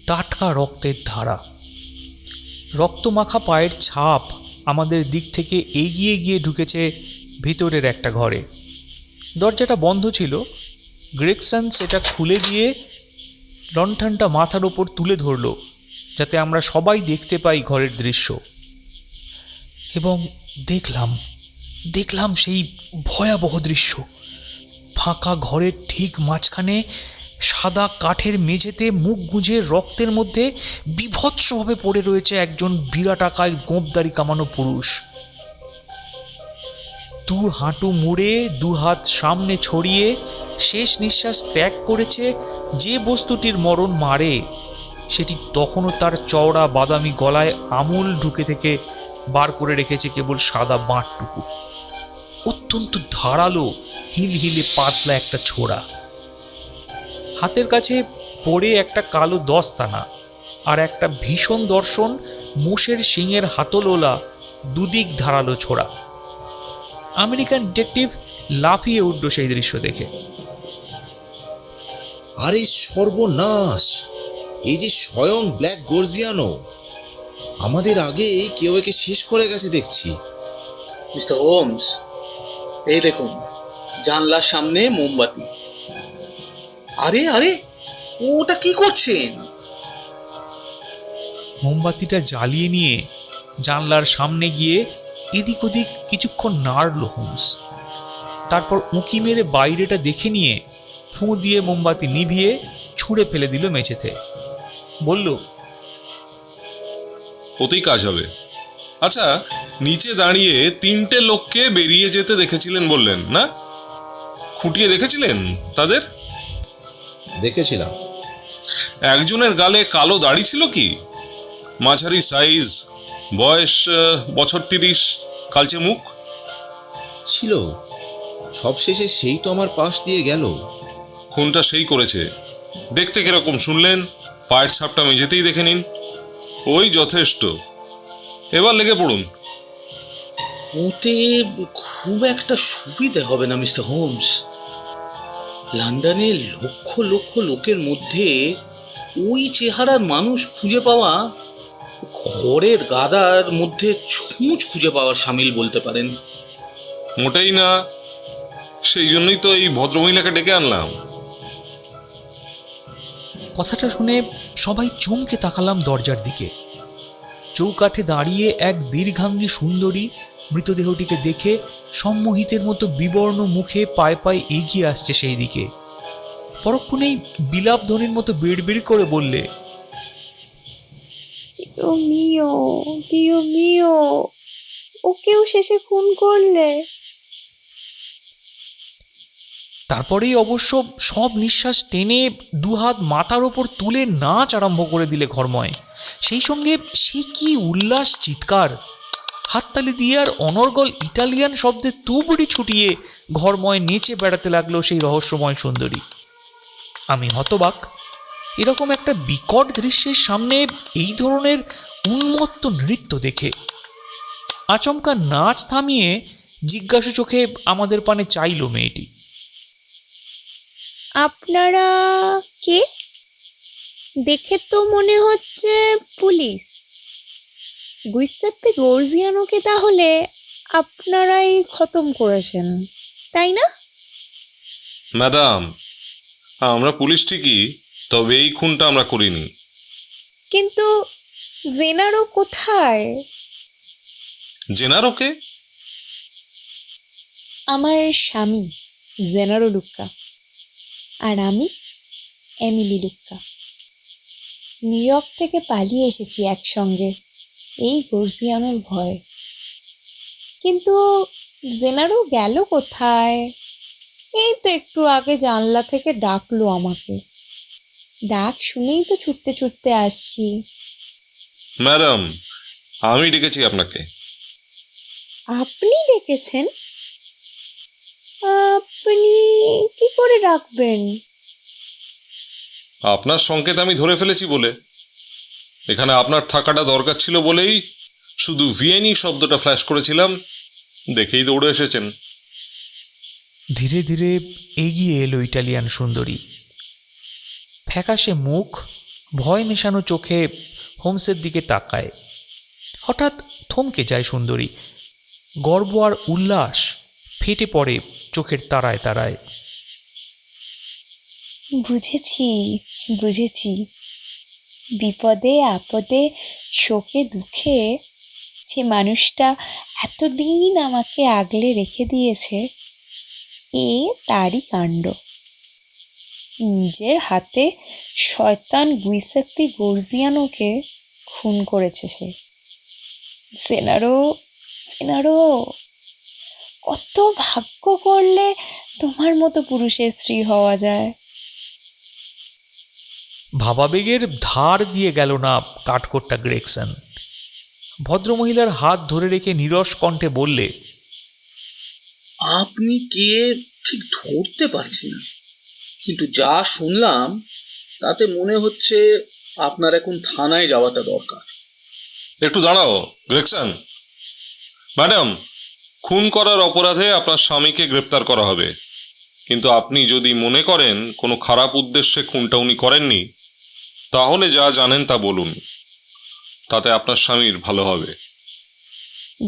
টাটকা রক্তের ধারা, রক্তমাখা পায়ের ছাপ আমাদের দিক থেকে এগিয়ে গিয়ে ঢুকেছে ভিতরের একটা ঘরে। দরজাটা বন্ধ ছিল। গ্রেগসন সেটা খুলে দিয়ে লণ্ঠনটা মাথার ওপর তুলে ধরল যাতে আমরা সবাই দেখতে পাই ঘরের দৃশ্য। এবং দেখলাম সেই ভয়াবহ দৃশ্য। ফাঁকা ঘরের ঠিক মাঝখানে সাদা কাঠের মেঝেতে মুখ গুঁজে রক্তের মধ্যে বীভৎসভাবে পড়ে রয়েছে একজন বিরাটাকায় গোঁপদারি কামানো পুরুষ। দু হাঁটু মুড়ে দু হাত সামনে ছড়িয়ে শেষ নিঃশ্বাস ত্যাগ করেছে। যে বস্তুটির মরণ মারে সেটি তখনও তার চওড়া বাদামি গলায় আমূল ঢুকে থেকে বার করে রেখেছে কেবল সাদা বাঁটটুকু। অত্যন্ত ধারালো হিলহিলে পাতলা একটা ছোড়া। হাতের কাছে পড়ে একটা কালো দস্তানা আর একটা ভীষণ দর্শন মোষের শিঙের হাতলোলা দুদিক ধারালো ছোড়া। আমেরিকান ডিটেকটিভ লাফিয়ে উঠল সেই দৃশ্য দেখে। আরে সর্বনাশ! এই যে স্বয়ং ব্ল্যাক গর্জিয়ানো! আমাদের আগে কেউ একে শেষ করে গেছে দেখছি। মিস্টার হোমস, এই দেখুন জানলার সামনে মোমবাতি। আরে আরে, ওটা কি করছেন? মোমবাতিটা জ্বালিয়ে নিয়ে জানলার সামনে গিয়ে এদিক ওদিক কিছুক্ষণ নাড়ল হোমস। তারপর উঁকি মেরে বাইরেটা দেখে নিয়ে ফুঁ দিয়ে মোমবাতি নিভিয়ে ছুঁড়ে ফেলে দিল মেঝেতে। বলল, ওতেই কাজ হবে। আচ্ছা, নিচে দাঁড়িয়ে 3টে লোককে বেরিয়ে যেতে দেখেছিলেন বললেন না? খুঁটিয়ে দেখেছিলেন তাদের? দেখেছিলাম। একজনের গালে কালো দাড়ি ছিল কি? মাঝারি সাইজ, বয়স বছর 30, কালচে মুখ। ছিল। সবশেষে সেই তো আমার পাশ দিয়ে গেল। খুনটা সেই করেছে। দেখতে কিরকম শুনলেন? পায়ের ছাপটা মেঝেতেই দেখে নিন। ওই যথেষ্ট। এবার লেগে পড়ুন। ওতে খুব একটা সুবিধে হবে না মিস্টার হোমস। লন্ডনে লক্ষ লক্ষ লোকের মধ্যে ওই চেহারার মানুষ খুঁজে পাওয়া খড়ের গাদার মধ্যে ছুঁচ খুঁজে পাওয়ার সামিল বলতে পারেন। মোটেই না। সেই জন্যই তো এই ভদ্রমহিলাকে ডেকে আনলাম। কথাটা শুনে সবাই চমকে তাকালাম দরজার দিকে। চৌকাঠে দাঁড়িয়ে এক দীর্ঘাঙ্গী সুন্দরী মৃতদেহটিকে দেখে সম্মোহিতের মতো বিবর্ণ মুখে পায়ে পায়ে এগিয়ে আসছে সেই দিকে। পরক্ষণেই বিলাপ ধ্বনির মতো বিড়বিড় করে বললে, ডিও মিও, ডিও মিও, ওকেও শেষে খুন করলে? তারপরেই অবশ্য সব নিঃশ্বাস টেনে দুহাত মাথার ওপর তুলে নাচ আরম্ভ করে দিলে ঘরময়। সেই সঙ্গে সে কি উল্লাস চিৎকার! হাততালি দিয়ে আর অনর্গল ইটালিয়ান শব্দে তুবড়ি ছুটিয়ে ঘরময় নেচে বেড়াতে লাগলো সেই রহস্যময় সুন্দরী। আমি হতবাক এরকম একটা বিকট দৃশ্যের সামনে এই ধরনের উন্মত্ত নৃত্য দেখে। আচমকা নাচ থামিয়ে জিজ্ঞাসু চোখে আমাদের পানে চাইল মেয়েটি। আপনারা কে? দেখে তো মনে হচ্ছে পুলিশ। গুইসেপ্পে গর্জিয়ানোকে তাহলে আপনারাই খতম করেছেন, তাই না? ম্যাডাম, আমরা পুলিশ ঠিকই, তবে এই খুনটা আমরা করিনি। কিন্তু জেনারো কোথায়? জেনারোকে? আমার স্বামী জেনারো লুক্কা, আর আমি এমিলি লুক্কা। নিউ ইয়র্ক থেকে পালিয়ে এসেছি একসঙ্গে এই গর্জিয়ানোর ভয়ে। কিন্তু জেনারো গেল কোথায়? এই তো একটু আগে জানলা থেকে ডাকলো আমাকে। ডাক শুনেই তো ছুটতে ছুটতে আসছি। ম্যাডাম, আমি ডেকেছি আপনাকে। আপনি ডেকেছেন? আপনি কি করে ডাকবেন? আপনার সংকেত আমি ধরে ফেলেছি বলে। এখানে আপনার থাকাটা দরকার ছিল বলেই শুধু ভিয়েনি শব্দটা ফ্ল্যাশ করেছিলাম, দেখেই দৌড়ে এসেছেন। ধীরে ধীরে এগিয়ে এলো ইটালিয়ান সুন্দরী। ফ্যাকাশে মুখ, ভয় মেশানো চোখে হোমসের দিকে তাকায়। হঠাৎ থমকে যায় সুন্দরী। গর্ব আর উল্লাস ফেটে পড়ে চোখের তারায় তারায়। বুঝেছি, বুঝেছি। বিপদে আপদে শোকে দুঃখে যে মানুষটা এতদিন আমাকে আগলে রেখে দিয়েছে, এ তারই কাণ্ড। নিজের হাতে শয়তান গুইসেপ্পে গর্জিয়ানোকে খুন করেছে সে। জেনারো, জেনারো, কত ভাগ্য করলে তোমার মতো পুরুষের স্ত্রী হওয়া যায়। ভাবাবেগের ধার দিয়ে গেল না কাঠখোট্টা গ্রেগসন। ভদ্রমহিলার হাত ধরে রেখে নীরস কণ্ঠে বললে, আপনি কে ঠিক ধরতে পারছি না, কিন্তু যা শুনলাম তাতে মনে হচ্ছে আপনার এখন থানায় যাওয়াটা দরকার। একটু দাঁড়াও গ্রেগসন। ম্যাডাম, খুন করার অপরাধে আপনার স্বামীকে গ্রেপ্তার করা হবে, কিন্তু আপনি যদি মনে করেন কোনো খারাপ উদ্দেশ্যে খুনটা উনি করেননি, তাহলে যা জানেন তা বলুন, তাতে আপনার স্বামীর ভালো হবে।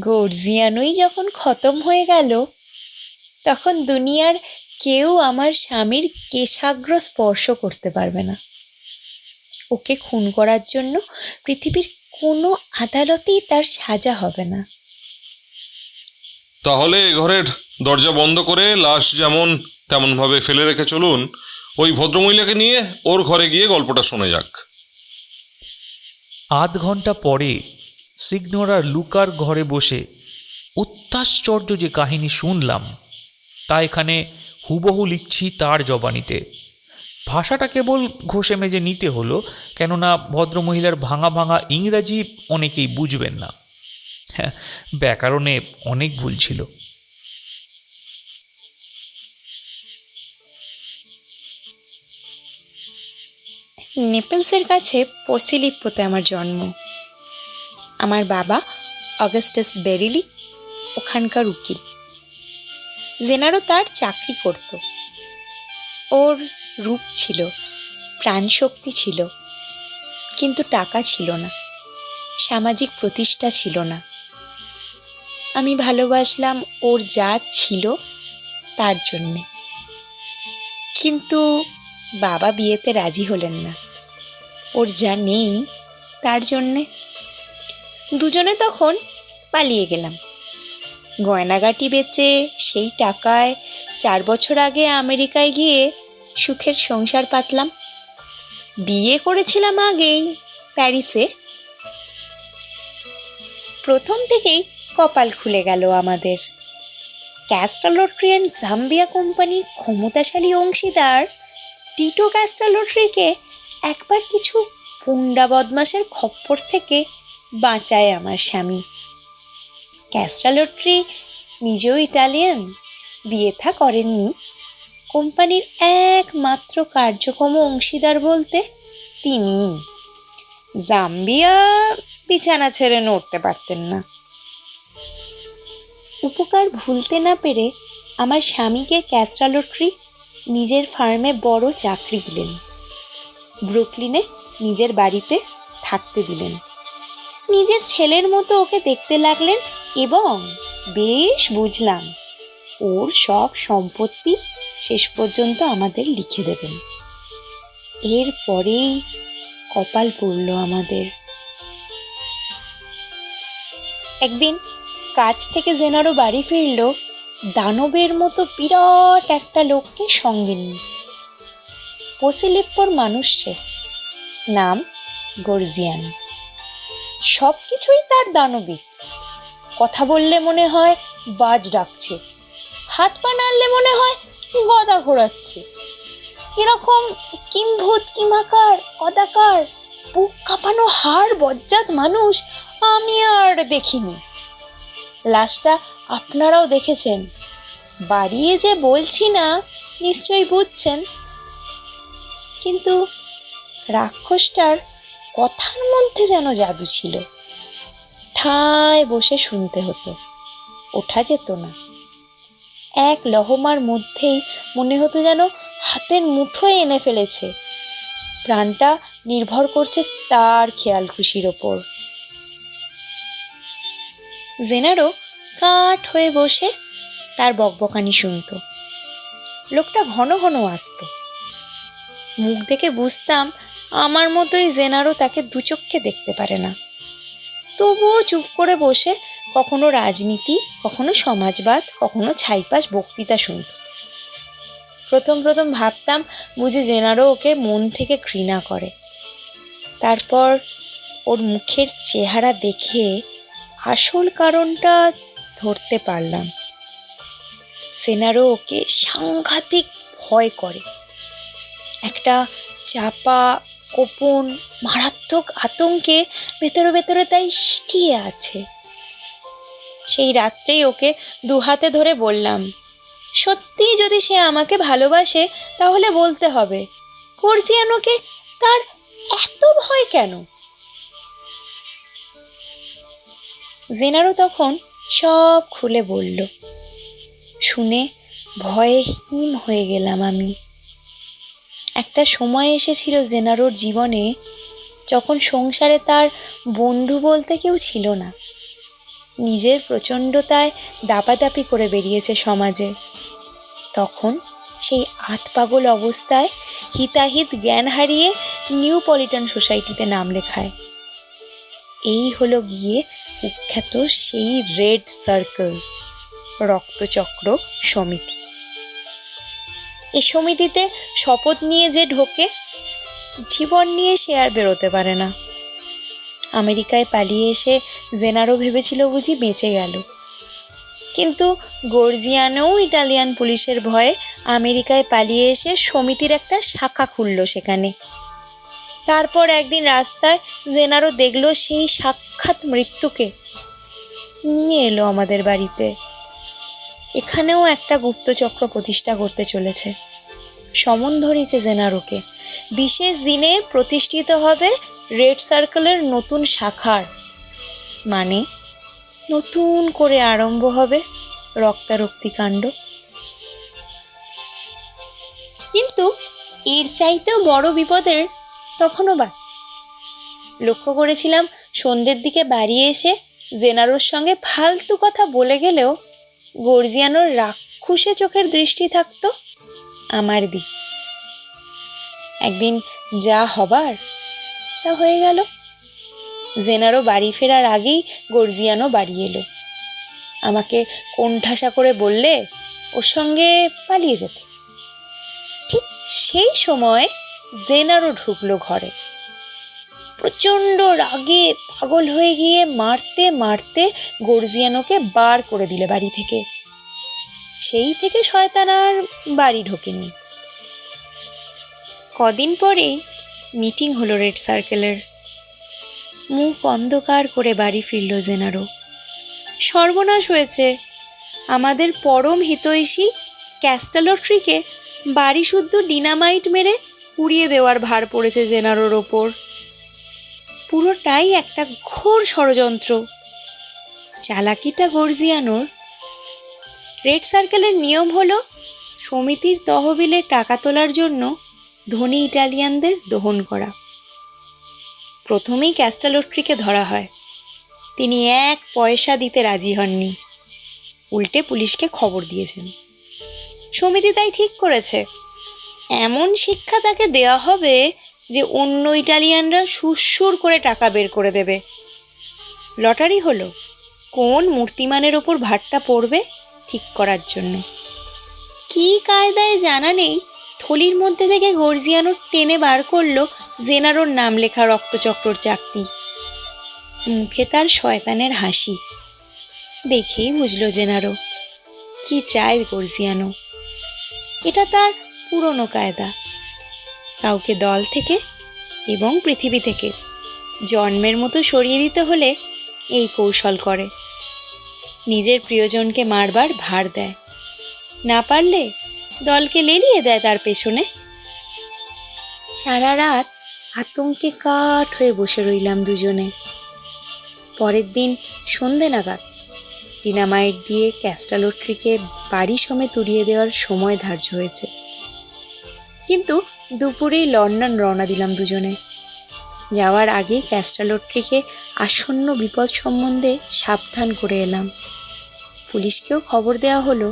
গর্জিয়ানোই যখন খতম হয়ে গেল, তখন দুনিয়ার কেউ আমার স্বামীর কেশাগ্র স্পর্শ করতে পারবে না। ওকে খুন করার জন্য পৃথিবীর কোনো আদালতেই তার সাজা হবে না। তাহলে এ ঘরের দরজা বন্ধ করে লাশ যেমন তেমনভাবে ফেলে রেখে চলুন। ওই ভদ্রমহিলাকে নিয়ে ওর ঘরে গিয়ে গল্পটা শোনা যাক। আধ ঘন্টা পরে সিগনোরা লুকার ঘরে বসে অত্যাশ্চর্য যে কাহিনী শুনলাম তা এখানে হুবহু লিখছি তার জবানিতে। ভাষাটা কেবল ঘষে মেজে নিতে হলো, কেননা ভদ্রমহিলার ভাঙা ভাঙা ইংরাজি অনেকেই বুঝবেন না। হ্যাঁ, ব্যাকরণে অনেক ভুল ছিল। নেপলসের কাছে পসিলিপ্পোতে আমার জন্ম। আমার বাবা অগাস্টাস বেরিলি ওখানকার উকিল। জেনারো তার চাকরি করত। ওর রূপ ছিল, প্রাণশক্তি ছিল, কিন্তু টাকা ছিল না, সামাজিক প্রতিষ্ঠা ছিল না। আমি ভালোবাসলাম ওর যা ছিল তার জন্যে, কিন্তু বাবা বিয়েতে রাজি হলেন না ওর যা নেই তার জন্যে। দুজনে তখন পালিয়ে গেলাম। গয়নাগাটি বেচে সেই টাকায় 4 বছর আগে আমেরিকায় গিয়ে সুখের সংসার পাতলাম। বিয়ে করেছিলাম আগেই প্যারিসে। প্রথম থেকেই কপাল খুলে গেল আমাদের, ক্যাস্টালট্রি অ্যান্ড জাম্বিয়া কোম্পানির ক্ষমতাশালী অংশীদার টিটো ক্যাস্টালট্রিকে একবার কিছু পুন্ডা বদমাশের খপ্পর থেকে বাঁচায় আমার স্বামী। ক্যাস্টালট্রি নিজেও ইটালিয়ান, বিয়ে থা করেননি। কোম্পানির একমাত্র কার্যক্ষম অংশীদার বলতে তিনি। জাম্বিয়া বিছানা ছেড়ে নড়তে পারতেন না। উপকার ভুলতে না পেরে আমার স্বামীকে ক্যাস্টালট্রি নিজের ফার্মে বড় চাকরি দিলেন, ব্রুকলিনে নিজের বাড়িতে থাকতে দিলেন, নিজের ছেলের মতো ওকে দেখতে লাগলেন এবং বেশ বুঝলাম ওর সব সম্পত্তি শেষ পর্যন্ত আমাদের লিখে দেবেন। এরপরেই কপাল পড়ল আমাদের। একদিন কাজ থেকে জেনারো বাড়ি ফিরল দানবের মতো বিরাট একটা লোককে সঙ্গে নিয়ে। পসিলিপ্পর মানুষ সে, নাম গর্জিয়ান। সব কিছুই তার দানবিক। কথা বললে মনে হয় বাজ ডাকছে, হাত পা নাড়লে মনে হয় গদা ঘোরাচ্ছে। এরকম কিম্ভূত কিমাকার কদাকার বুক কাঁপানো হাড় বজ্জাত মানুষ আমি আর দেখিনি। লাশটা আপনারাও দেখেছেন, বাড়িয়ে যে বলছি না নিশ্চয়ই বুঝছেন। কিন্তু রাক্ষসটার কথার মধ্যে যেন জাদু ছিল। ঠায় বসে শুনতে হতো, ওঠা যেত না। এক লহমার মধ্যেই মনে হতো যেন হাতের মুঠোয় এনে ফেলেছে। প্রাণটা নির্ভর করছে তার খেয়াল খুশির ওপর। জেনারো কাঠ হয়ে বসে তার বকবকানি শুনত। লোকটা ঘন ঘন আসতো। মুখ দেখে বুঝতাম আমার মতোই জেনারো তাকে দুচক্ষে দেখতে পারে না। তবুও চুপ করে বসে কখনো রাজনীতি, কখনো সমাজবাদ, কখনো ছাইপাশ বক্তৃতা শুনত। প্রথম প্রথম ভাবতাম বুঝি জেনারো ওকে মন থেকে ঘৃণা করে। তারপর ওর মুখের চেহারা দেখে আসল কারণটা ধরতে পারলাম। জেনারো ওকে সাংঘাতিক ভয় করে। একটা চাপা গোপন মারাত্মক আতঙ্কে ভেতরে ভেতরে তাই সিটিয়ে আছে। সেই রাত্রেই ওকে দুহাতে ধরে বললাম, সত্যি যদি সে আমাকে ভালোবাসে তাহলে বলতে হবে গর্জিয়ানোকে তার এত ভয় কেন। জেনারো তখন সব খুলে বলল। শুনে ভয়ে হিম হয়ে গেলাম আমি। একটা সময় এসেছিল জেনারোর জীবনে যখন সংসারে তার বন্ধু বলতে কেউ ছিল না। নিজের প্রচণ্ডতায় দাপাদাপি করে বেরিয়েছে সমাজে। তখন সেই আতপাগল অবস্থায় হিতাহিত জ্ঞান হারিয়ে নিউপলিটন সোসাইটিতে নাম লেখায়। এই হলো গিয়ে কুখ্যাত সেই রেড সার্কেল, রক্তচক্র সমিতি। এই সমিতিতে শপথ নিয়ে যে ঢোকে, জীবন নিয়ে সে আর বেরোতে পারে না। আমেরিকায় পালিয়ে এসে জেনারো ভেবেছিল বুঝি বেঁচে গেল, কিন্তু গর্জিয়ানোও ইটালিয়ান পুলিশের ভয়ে আমেরিকায় পালিয়ে এসে সমিতির একটা শাখা খুলল সেখানে। তারপর একদিন রাস্তায় জেনারো দেখল সেই সাক্ষাৎ মৃত্যুকে, নিয়ে এলো আমাদের বাড়িতে। এখানেও একটা গুপ্তচক্র প্রতিষ্ঠা করতে চলেছে। সমন ধরেছে জেনারোকে, বিশেষ দিনে প্রতিষ্ঠিত হবে রেড সার্কেলের নতুন শাখার, মানে নতুন করে আরম্ভ হবে রক্তারক্তি কাণ্ড। কিন্তু এর চাইতেও বড় বিপদের তখনও বাকি। লক্ষ্য করেছিলাম সন্ধ্যের দিকে বাড়ি এসে জেনারোর সঙ্গে ফালতু কথা বলে গেলেও গর্জিয়ানোর রাক্ষুসে চোখের দৃষ্টি থাকতো আমার দিকে। একদিন যা হবার তা হয়ে গেল। জেনারো বাড়ি ফেরার আগেই গর্জিয়ানো বাড়ি এলো। আমাকে কোণঠাসা করে বললে ওর সঙ্গে পালিয়ে যেতে। ঠিক সেই সময় জেনারো ঢুকলো ঘরে। প্রচণ্ড রাগে পাগল হয়ে গিয়ে মারতে মারতে গর্জিয়ানোকে বার করে দিলে বাড়ি থেকে। সেই থেকে শয়তান আর বাড়ি ঢোকেনি। কদিন পরেই মিটিং হলো রেড সার্কেলের। মুখ অন্ধকার করে বাড়ি ফিরল জেনারো। সর্বনাশ হয়েছে, আমাদের পরম হিতৈষী ক্যাস্টালট্রিকে বাড়ি শুদ্ধ ডিনামাইট মেরে উড়িয়ে দেওয়ার ভার পড়েছে জেনারোর ওপর। পুরোটাই একটা ঘোর ষড়যন্ত্র। চালাকিটা গর্জিয়ানোর। রেড সার্কেলের নিয়ম হলো সমিতির তহবিলে টাকা তোলার জন্য ধনী ইটালিয়ানদের দহন করা। প্রথমেই ক্যাস্টালট্রিকে ধরা হয়। তিনি 1 পয়সা দিতে রাজি হননি, উল্টে পুলিশকে খবর দিয়েছেন। সমিতি তাই ঠিক করেছে, এমন শিক্ষা তাকে দেওয়া হবে যে অন্য ইটালিয়ানরা সুরসুর করে টাকা বের করে দেবে। লটারি হলো কোন মূর্তিমানের ওপর ভারটা পড়বে ঠিক করার জন্য। কি কায়দায় জানা নেই, থলির মধ্যে থেকে গর্জিয়ানো টেনে বার করলো জেনারোর নাম লেখা রক্তচক্রর চাকতি। মুখে তার শয়তানের হাসি। দেখেই বুঝলো জেনারো কি চায় গর্জিয়ানো। এটা তার পুরনো কায়দা। কাউকে দল থেকে এবং পৃথিবী থেকে জন্মের মতো সরিয়ে দিতে হলে এই কৌশল করে। নিজের প্রিয়জনকে মারবার ভার দেয়, না পারলে দলকে লেলিয়ে দেয় তার পেছনে। সারা রাত আতঙ্কে কাঠ হয়ে বসে রইলাম দুজনে। পরের দিন সন্ধে নাগাদ ডিনামাইট দিয়ে ক্যাস্টালট্রিকে বাড়ি সমেত উড়িয়ে দেওয়ার সময় ধার্য হয়েছে। কিন্তু দুপুরেই লন্ডন রওনা দিলাম দুজনে। যাওয়ার আগে ক্যাস্টালট্রিকে আসন্ন বিপদ সম্বন্ধে সাবধান করে এলাম। পুলিশকেও খবর দেওয়া হলো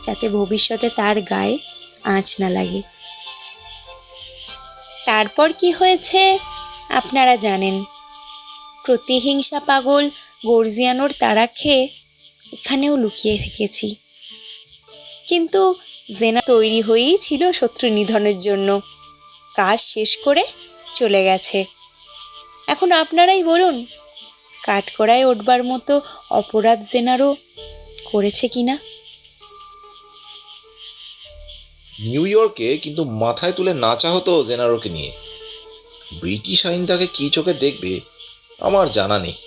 যাতে ভবিষ্যতে তার গায়ে আঁচ না লাগে। তারপর কি হয়েছে আপনারা জানেন। প্রতিহিংসা পাগল গর্জিয়ানোর তাড়া খেয়ে এখানেও লুকিয়ে থেকেছি। কিন্তু জেনা তৈরি হয়েই ছিল শত্রু নিধনের জন্য। কাজ শেষ করে চলে গেছে। এখন আপনারাই বলুন, কাঠগড়ায় উঠবার মতো অপরাধ জেনারো করেছে কিনা। নিউ ইয়র্কে কিন্তু মাথায় তুলে নাচা হতো জেনারোকে নিয়ে। ব্রিটিশ আইন তাকে কি চোখে দেখবে আমার জানা নেই।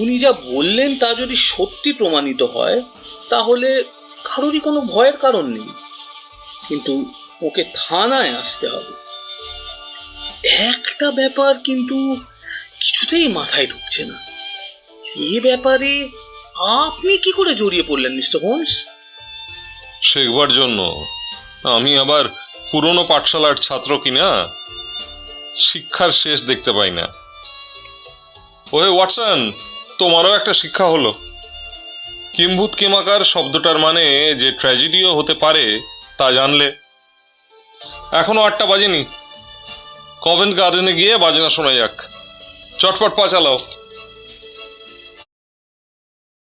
উনি যা বললেন তা যদি সত্যি প্রমাণিত হয় তাহলে কারোরই কোনো ভয়ের কারণ নেই। কিন্তু ওকে থানায় আসতে হবে। একটা ব্যাপার কিন্তু কিছুতেই মাথায় ঢুকছে না। এ ব্যাপারে আপনি কি করে জড়িয়ে পড়লেন মিস্টার হোমস? শেখবার জন্য। আমি আবার পুরনো পাঠশালার ছাত্র কিনা, শিক্ষার শেষ দেখতে পাই না। ওহে ওয়াটসন, তোমারও একটা শিক্ষা হলো। কিম্ভূত কিমাকার শব্দটার মানে যে ট্র্যাজেডিও হতে পারে তা জানলে। এখনো 8টা বাজেনি। কভেন্ট গার্ডেনে গিয়ে বাজনা শোনা যাক। চটপট পা চালাও।